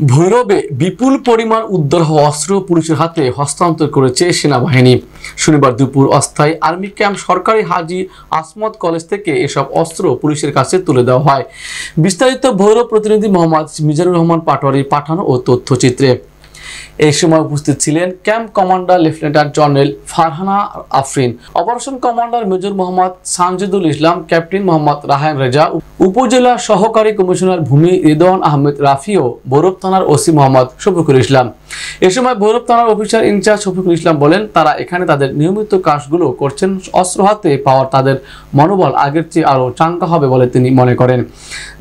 ভৈরবে বিপুল পরিমাণ উদ্ধার হওয়া অস্ত্র পুলিশের হাতে হস্তান্তর করেছে সেনাবাহিনী। শনিবার দুপুর অস্থায়ী আর্মি ক্যাম্প সরকারি হাজী আসমত কলেজ থেকে এসব অস্ত্র পুলিশের কাছে তুলে দেওয়া হয়। বিস্তারিত ভৈরব প্রতিনিধি মোহাম্মদ মিজানুর রহমান পাটোয়ারির পাঠানো ও তথ্যচিত্রে। এই সময় উপস্থিত ছিলেন camp commander lieutenant general Farhana Afrin, operation commander major Mohammad Sanjidul Islam, captain Mohammad Rahan Reza, উপজেলা সহকারী কমিশনার ভূমি রিদওয়ান আহমেদ রাফি ও ভৈরব থানার ওসি মোহাম্মদ শফিকুল ইসলাম। এ সময় ভৈরব থানার অফিসার ইনচার্জ শফিকুল ইসলাম বলেন, তারা এখানে তাদের নিয়মিত কাজগুলো করছেন। অস্ত্র হাতে পাওয়ার তাদের মনোবল আগের চেয়ে আরও চাঙ্গা হবে বলে তিনি মনে করেন।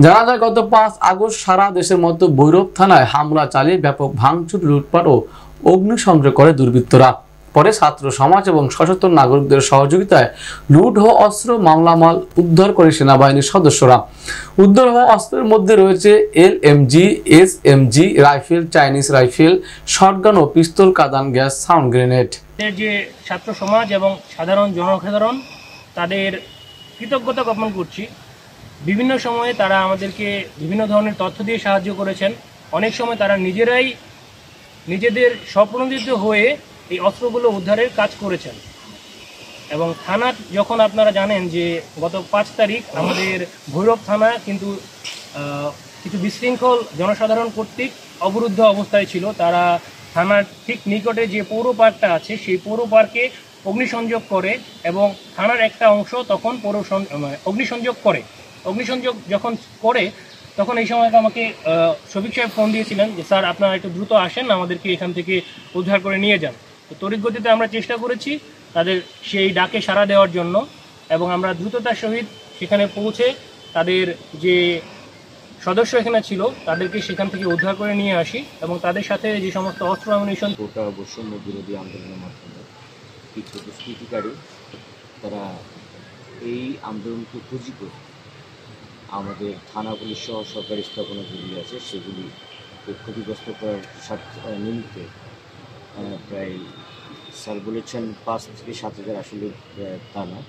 জানা যায়, গত 5 আগস্ট সারা দেশের মতো ভৈরব থানায় হামলা চালিয়ে ব্যাপক ভাঙচুর, লুটপাট ও অগ্নিসংযোগ করে দুর্বৃত্তরা। পরে ছাত্র সমাজ এবং সচেতন নাগরিকদের সহযোগিতায় লুট হওয়া অস্ত্র মালামাল উদ্ধার করে সেনাবাহিনীর সদস্যরা। উদ্ধার হওয়া অস্ত্রের মধ্যে রয়েছে LMG, SMG rifle, Chinese rifle, shotgun ও পিস্তল, কাঁদান গ্যাস, সাউন্ড গ্রেনেড। যে ছাত্র সমাজ এবং সাধারণ জনসাধারণ, তাদের কৃতজ্ঞতা জ্ঞাপন করছি। বিভিন্ন সময়ে তারা আমাদেরকে বিভিন্ন ধরনের তথ্য দিয়ে সাহায্য করেছেন। অনেক সময় তারা নিজেদের স্বপ্রণোদিত হয়ে এই অস্ত্রগুলো উদ্ধারের কাজ করেছেন। এবং থানা, যখন আপনারা জানেন যে গত 5 তারিখ আমাদের ভৈরব থানা কিন্তু কিছু বিশৃঙ্খল জনসাধারণ কর্তৃক অবরুদ্ধ অবস্থায় ছিল। তারা থানার ঠিক নিকটে যে পৌর পার্কটা আছে সেই পৌর পার্কে অগ্নিসংযোগ করে এবং থানার একটা অংশ তখন অগ্নিসংযোগ যখন করে তখন এই সময় আমাকে শফিক সাহেব ফোন দিয়েছিলেন যে স্যার, আপনারা একটু দ্রুত আসেন, আমাদেরকে এখান থেকে উদ্ধার করে নিয়ে যান। তো তড়িৎ গতিতে আমরা চেষ্টা করেছি তাদের সেই ডাকে সাড়া দেওয়ার জন্য, এবং আমরা দ্রুততার সহিত সেখানে পৌঁছে তাদের যে সদস্য এখানে ছিল তাদেরকে সেখান থেকে উদ্ধার করে নিয়ে আসি এবং তাদের সাথে যে সমস্ত অস্ত্র অ্যামুনিশন। গোটা বৈষম্য বিরোধী আন্দোলনের মাধ্যমে কিছু দুষ্কৃতিকারী তারা এই আন্দোলনকে পুঁজি করে আমাদের থানা পুলিশ সহ সরকারি স্থাপনা যেগুলি আছে সেগুলি ক্ষতিগ্রস্ত করার নিমিত্তে প্রায় স্যার বলেছেন 5 থেকে 7 হাজার, আসলে তা না,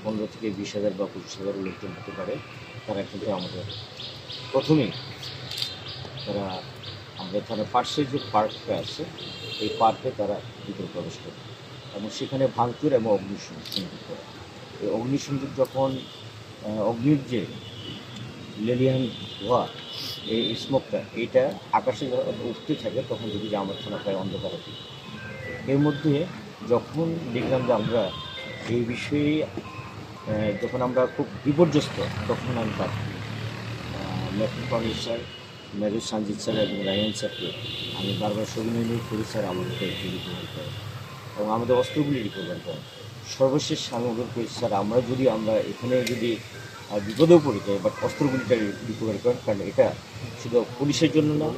15 থেকে 20 হাজার বা 25 হাজার লোকজন হতে পারে। তারা কিন্তু আমাদের প্রথমেই তারা আমাদের থানার পাশে যে পার্কটা আছে এই পার্কে তারা ভিতরে প্রবেশ করে এবং সেখানে ভাঙচুর এবং অগ্নিসংযোগ করে। এই অগ্নিসংযোগ যখন অগ্নির যে লেলিয়ান ধোয়া, এই স্মোকটা এইটা আকাশে উঠতে থাকে তখন যদি যে আমার থানা প্রায় অন্ধকার হতে। এর মধ্যে যখন দেখলাম যে আমরা এই বিষয়ে যখন আমরা খুব বিপর্যস্ত, তখন আমি তার lieutenant colonel sir, major Sanjid sir এবং রায়ান স্যারকে আমি বারবার সবিনয় করি, স্যার আমাদেরকে রিকভার করেন এবং আমাদের অস্ত্রগুলি রিকভার করেন। সর্বশেষ আমি অনুরোধ করি, স্যার আমরা এখানে যদি বিপদেও পড়ে যাই, বাট অস্ত্রগুলিটা রিকভার করেন, কারণ এটা শুধু পুলিশের জন্য না,